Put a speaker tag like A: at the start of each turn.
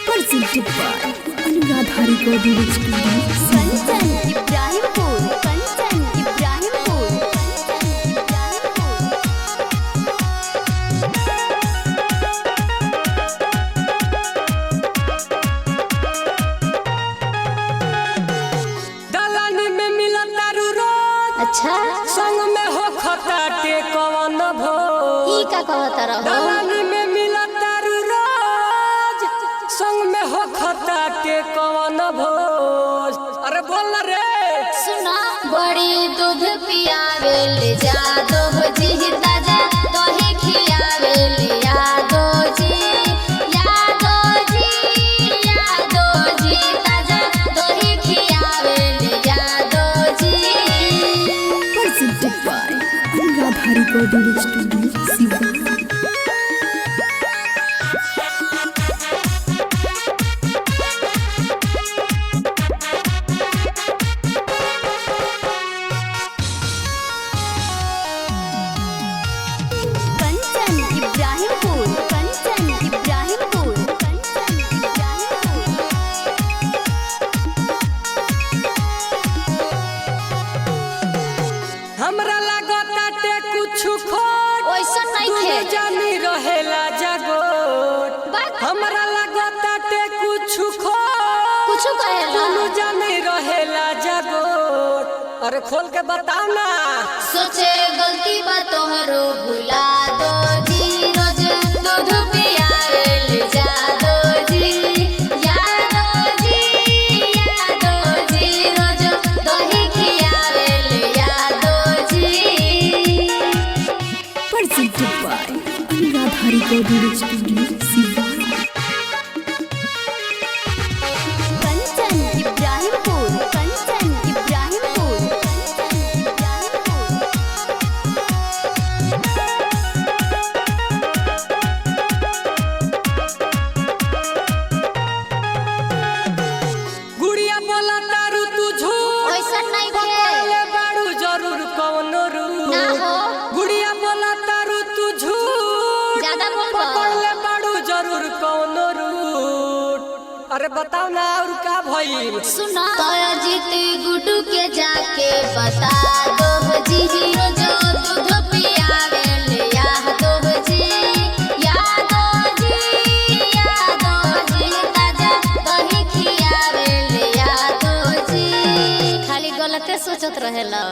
A: presented by Anuradha Recording Studio,
B: Kanchan Ibrahimpur, Kanchan Ibrahimpur.
C: दलानी में मिला तारू रोज,
B: अच्छा
C: संग में हो खताटे कवन भो।
B: ई का कहता रहो।
C: दलानी में मिला तारू रोज, संग में हो खताटे कवन भोज। अरे बोल रे
B: सुना बड़ी दूध पियावे ले जादो जी ताजा दही खियावे ले यादो जी ताजा दही खियावे ले Yadav ji.
A: presented by Anuradha Recording Studio, Sivan.
B: Kanchan Ibrahimpur, Kanchan Ibrahimpur, Kanchan Ibrahimpur.
C: हमरा लागताटे कुछ खोट,
B: ओइसन नहीं
C: तू
B: थे।
C: जानी रहेला जागोट।
B: बात
C: हमरा लागताटे कुछ खोट,
B: कुछ कहेला
C: तू जानी रहेला जागोट। अरे खोल के बताओ ना।
B: सोचे गलती बा तोहरो भुला दो जी रोज दूध पियावे ले जादो जी यादो जी रोज दही खियावे ले Yadav ji.
A: Presented by Anuradha Recording Studio, Sivan.
B: Kanchan Ibrahimpur, Kanchan Ibrahimpur, Kanchan Ibrahimpur.
C: गुड़िया बोला तारू तू झूठ,
B: ओइसन नहीं थे।
C: पकड़ले बाड़ू जरूर कौनो रूठ।
B: ना हो।
C: गुड़िया बोला तारू तू झूठ,
B: ज्यादा बोलबो।
C: पकड़ले बाड़ू जरूर कौनो रूठ। अरे बताओ ना और का भइल।
B: सुना तोया जीती गुड्डू के जाके बता दो जी रोज दूध पियावे ले यादो जी ताजा दही खियावे ले यादो जी। खाली गलते सोचत रहेला।